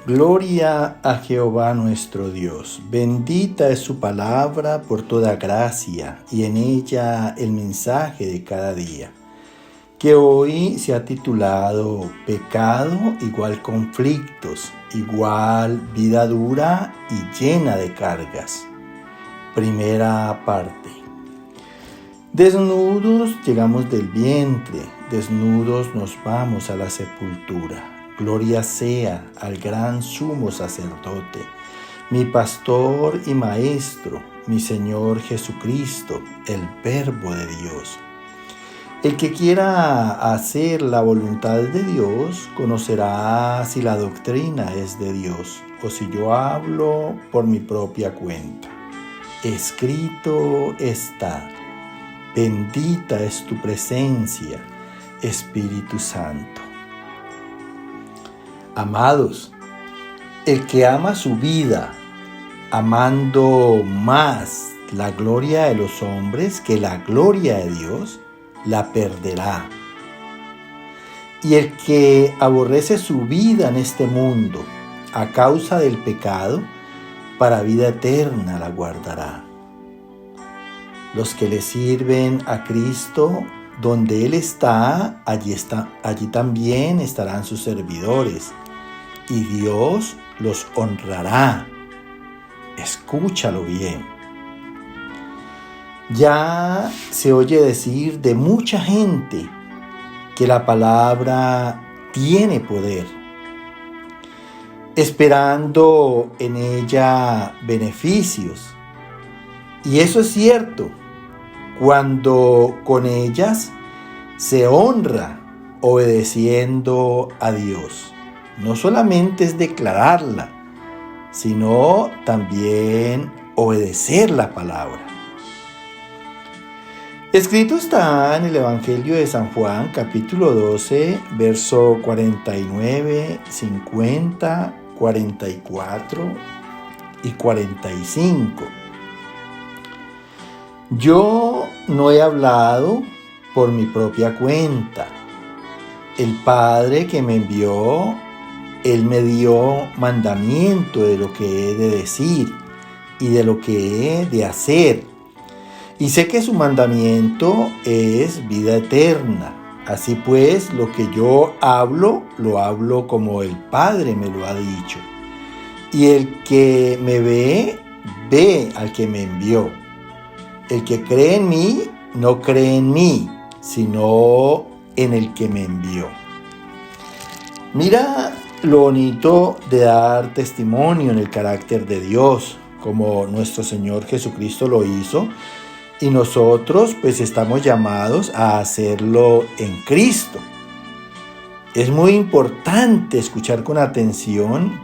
Gloria a Jehová nuestro Dios. Bendita es su palabra por toda gracia y en ella el mensaje de cada día, que hoy se ha titulado Pecado igual conflictos, igual vida dura y llena de cargas. Primera parte. Desnudos llegamos del vientre, desnudos nos vamos a la sepultura. Gloria sea al gran sumo sacerdote, mi pastor y maestro, mi Señor Jesucristo, el Verbo de Dios. El que quiera hacer la voluntad de Dios conocerá si la doctrina es de Dios o si yo hablo por mi propia cuenta. Escrito está: bendita es tu presencia, Espíritu Santo. Amados, el que ama su vida, amando más la gloria de los hombres que la gloria de Dios, la perderá. Y el que aborrece su vida en este mundo a causa del pecado, para vida eterna la guardará. Los que le sirven a Cristo, donde Él está, allí también estarán sus servidores, y Dios los honrará. Escúchalo bien. Ya se oye decir de mucha gente que la palabra tiene poder, esperando en ella beneficios. Y eso es cierto, cuando con ellas se honra obedeciendo a Dios. No solamente es declararla, sino también obedecer la palabra. Escrito está en el Evangelio de San Juan, capítulo 12, verso 49, 50, 44 y 45. Yo no he hablado por mi propia cuenta. El Padre que me envió, Él me dio mandamiento de lo que he de decir y de lo que he de hacer. Y sé que su mandamiento es vida eterna. Así pues, lo que yo hablo, lo hablo como el Padre me lo ha dicho. Y el que me ve, ve al que me envió. El que cree en mí, no cree en mí, sino en el que me envió. Mira lo bonito de dar testimonio en el carácter de Dios, como nuestro Señor Jesucristo lo hizo, y nosotros pues estamos llamados a hacerlo en Cristo. Es muy importante escuchar con atención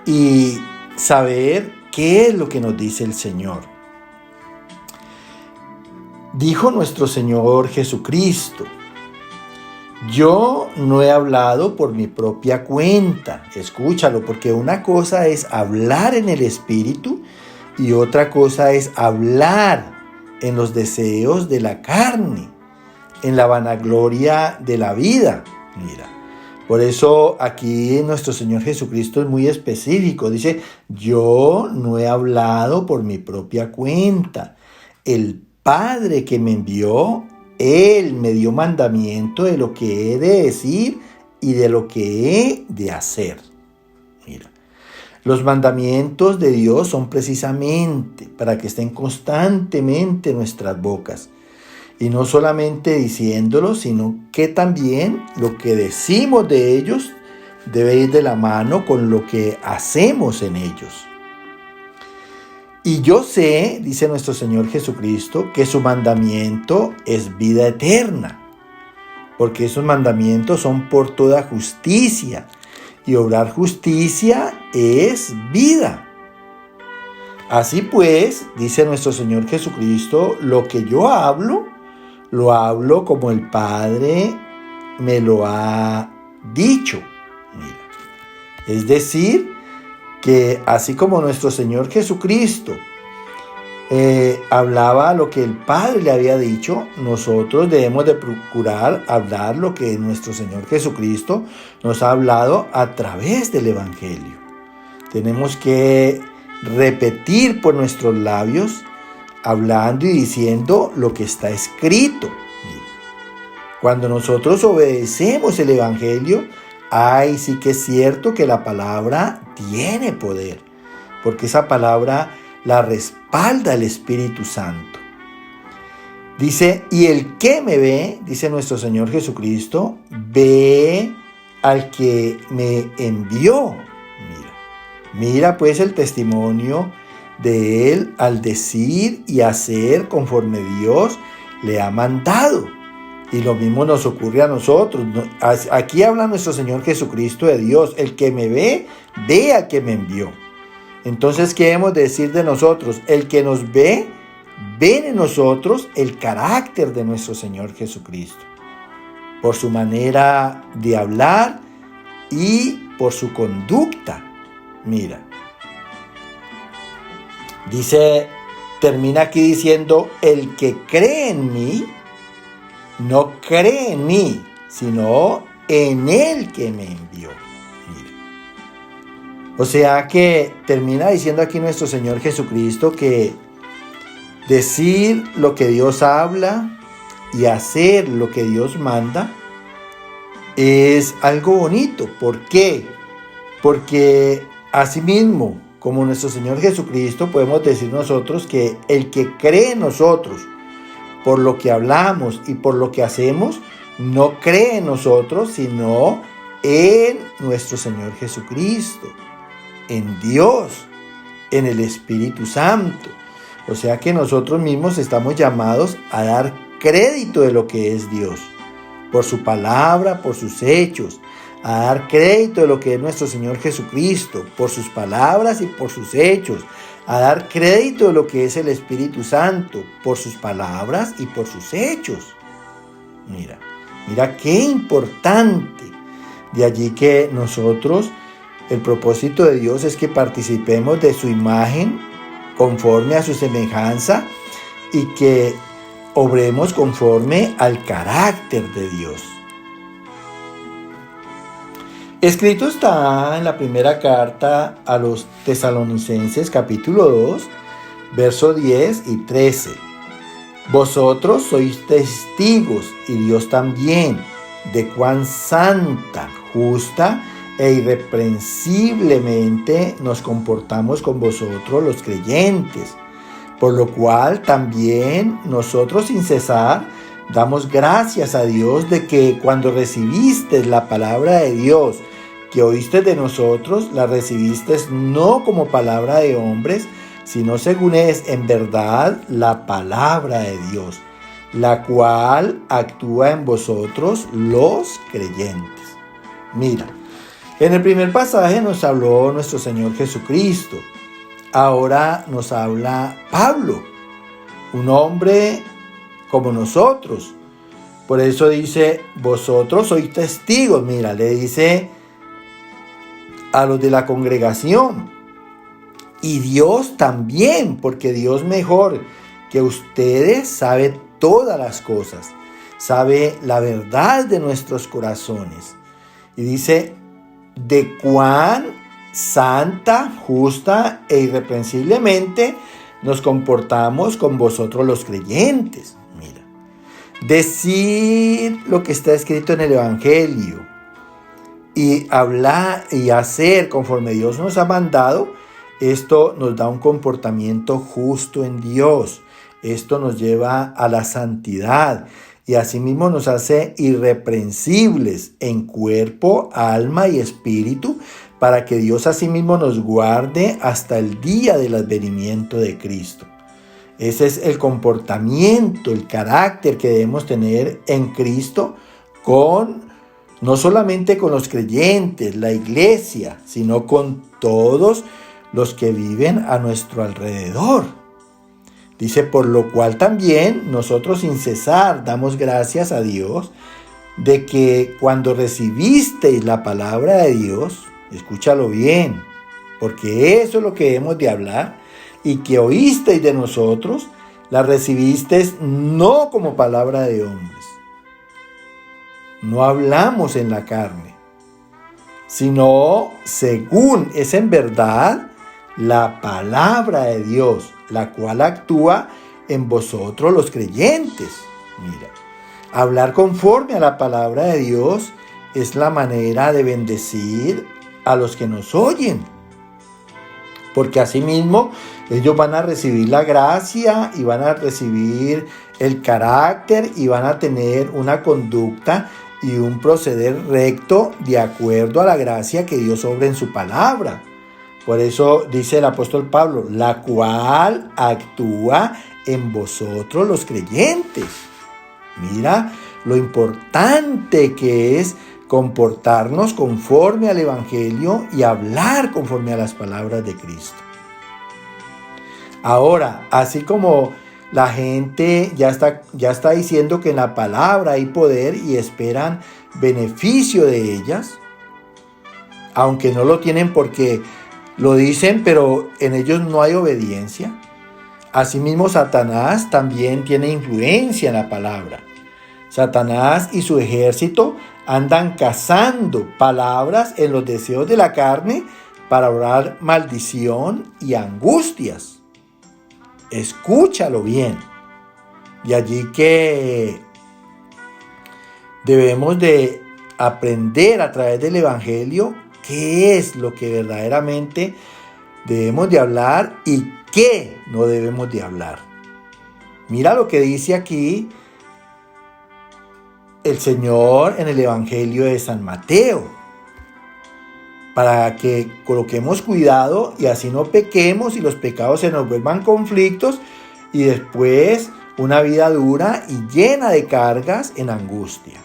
y saber qué es lo que nos dice el Señor. Dijo nuestro Señor Jesucristo: yo no he hablado por mi propia cuenta. Escúchalo, porque una cosa es hablar en el Espíritu y otra cosa es hablar en los deseos de la carne, en la vanagloria de la vida. Mira, por eso aquí nuestro Señor Jesucristo es muy específico. Dice: yo no he hablado por mi propia cuenta. El Padre que me envió, Él me dio mandamiento de lo que he de decir y de lo que he de hacer. Mira, los mandamientos de Dios son precisamente para que estén constantemente en nuestras bocas. Y no solamente diciéndolos, sino que también lo que decimos de ellos debe ir de la mano con lo que hacemos en ellos. Y yo sé, dice nuestro Señor Jesucristo, que su mandamiento es vida eterna, porque esos mandamientos son por toda justicia, y obrar justicia es vida. Así pues, dice nuestro Señor Jesucristo, lo que yo hablo, lo hablo como el Padre me lo ha dicho. Mira, es decir, que así como nuestro Señor Jesucristo hablaba lo que el Padre le había dicho, nosotros debemos de procurar hablar lo que nuestro Señor Jesucristo nos ha hablado a través del Evangelio. Tenemos que repetir por nuestros labios, hablando y diciendo lo que está escrito. Cuando nosotros obedecemos el Evangelio, ay, sí que es cierto que la palabra tiene poder, porque esa palabra la respalda el Espíritu Santo. Dice, y el que me ve, dice nuestro Señor Jesucristo, ve al que me envió. Mira pues el testimonio de él al decir y hacer conforme Dios le ha mandado. Y lo mismo nos ocurre a nosotros. Aquí habla nuestro Señor Jesucristo de Dios. El que me ve, ve al que me envió. Entonces, ¿qué hemos de decir de nosotros? El que nos ve, ve en nosotros el carácter de nuestro Señor Jesucristo. Por su manera de hablar y por su conducta. Mira. Termina aquí diciendo, el que cree en mí, no cree en mí, sino en el que me envió. O sea que termina diciendo aquí nuestro Señor Jesucristo que decir lo que Dios habla y hacer lo que Dios manda es algo bonito. ¿Por qué? Porque asimismo, como nuestro Señor Jesucristo, podemos decir nosotros que el que cree en nosotros por lo que hablamos y por lo que hacemos, no cree en nosotros, sino en nuestro Señor Jesucristo, en Dios, en el Espíritu Santo. O sea que nosotros mismos estamos llamados a dar crédito de lo que es Dios, por su palabra, por sus hechos, a dar crédito de lo que es nuestro Señor Jesucristo, por sus palabras y por sus hechos, a dar crédito de lo que es el Espíritu Santo, por sus palabras y por sus hechos. Mira qué importante. De allí que nosotros, el propósito de Dios es que participemos de su imagen conforme a su semejanza y que obremos conforme al carácter de Dios. Escrito está en la primera carta a los Tesalonicenses, capítulo 2, versos 10 y 13. Vosotros sois testigos, y Dios también, de cuán santa, justa e irreprensiblemente nos comportamos con vosotros los creyentes, por lo cual también nosotros sin cesar damos gracias a Dios de que cuando recibiste la palabra de Dios que oíste de nosotros, la recibiste no como palabra de hombres, sino según es en verdad la palabra de Dios, la cual actúa en vosotros los creyentes. Mira, en el primer pasaje nos habló nuestro Señor Jesucristo. Ahora nos habla Pablo, un hombre como nosotros. Por eso dice, vosotros sois testigos. Mira, le dice a los de la congregación. Y Dios también, porque Dios mejor que ustedes sabe todas las cosas. Sabe la verdad de nuestros corazones. Y dice, de cuán santa, justa e irreprensiblemente nos comportamos con vosotros los creyentes. Mira, decir lo que está escrito en el Evangelio y hablar y hacer conforme Dios nos ha mandado, esto nos da un comportamiento justo en Dios. Esto nos lleva a la santidad y asimismo nos hace irreprensibles en cuerpo, alma y espíritu, para que Dios asimismo nos guarde hasta el día del advenimiento de Cristo. Ese es el comportamiento, el carácter que debemos tener en Cristo, no solamente con los creyentes, la iglesia, sino con todos los que viven a nuestro alrededor. Dice, por lo cual también nosotros sin cesar damos gracias a Dios de que cuando recibisteis la palabra de Dios, escúchalo bien, porque eso es lo que hemos de hablar, y que oísteis de nosotros, las recibisteis no como palabra de hombres. No hablamos en la carne, sino según es en verdad la palabra de Dios, la cual actúa en vosotros los creyentes. Mira, hablar conforme a la palabra de Dios es la manera de bendecir a los que nos oyen, porque asimismo ellos van a recibir la gracia y van a recibir el carácter y van a tener una conducta y un proceder recto de acuerdo a la gracia que Dios obra en su palabra. Por eso dice el apóstol Pablo, la cual actúa en vosotros los creyentes. Mira lo importante que es comportarnos conforme al Evangelio y hablar conforme a las palabras de Cristo. Ahora, así como la gente ya está diciendo que en la palabra hay poder y esperan beneficio de ellas, aunque no lo tienen porque lo dicen, pero en ellos no hay obediencia. Asimismo, Satanás también tiene influencia en la palabra. Satanás y su ejército andan cazando palabras en los deseos de la carne para orar maldición y angustias. Escúchalo bien. Y allí que debemos de aprender a través del Evangelio qué es lo que verdaderamente debemos de hablar y qué no debemos de hablar. Mira lo que dice aquí el Señor en el Evangelio de San Mateo, para que coloquemos cuidado y así no pequemos y los pecados se nos vuelvan conflictos y después una vida dura y llena de cargas en angustia.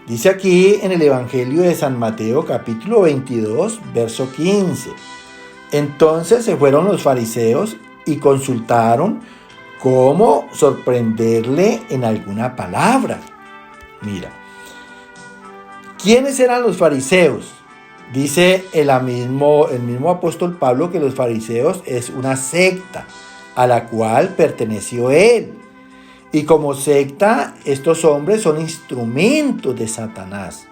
Dice aquí en el Evangelio de San Mateo, capítulo 22, verso 15. Entonces se fueron los fariseos y consultaron cómo sorprenderle en alguna palabra. Mira, ¿quiénes eran los fariseos? Dice el mismo apóstol Pablo que los fariseos es una secta a la cual perteneció él. Y como secta, estos hombres son instrumentos de Satanás.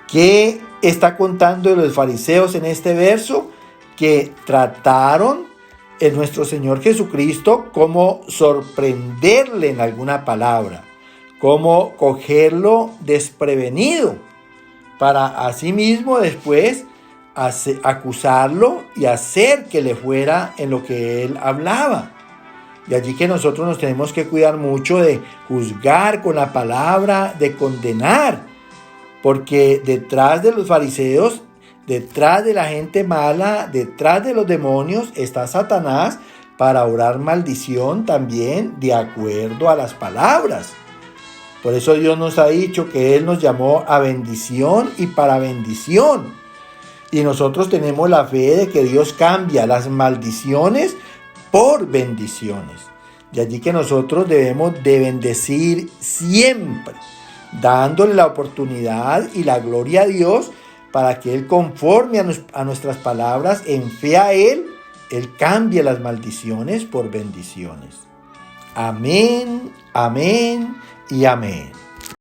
¿Qué está contando de los fariseos en este verso? Que trataron en nuestro Señor Jesucristo como sorprenderle en alguna palabra, como cogerlo desprevenido, para asimismo después acusarlo y hacer que le fuera en lo que él hablaba. Y allí que nosotros nos tenemos que cuidar mucho de juzgar con la palabra, de condenar, porque detrás de los fariseos, detrás de la gente mala, detrás de los demonios está Satanás para orar maldición también de acuerdo a las palabras. Por eso Dios nos ha dicho que Él nos llamó a bendición y para bendición. Y nosotros tenemos la fe de que Dios cambia las maldiciones por bendiciones. De allí que nosotros debemos de bendecir siempre, dándole la oportunidad y la gloria a Dios para que Él, conforme a nuestras palabras, en fe a Él cambie las maldiciones por bendiciones. Amén, amén y amén.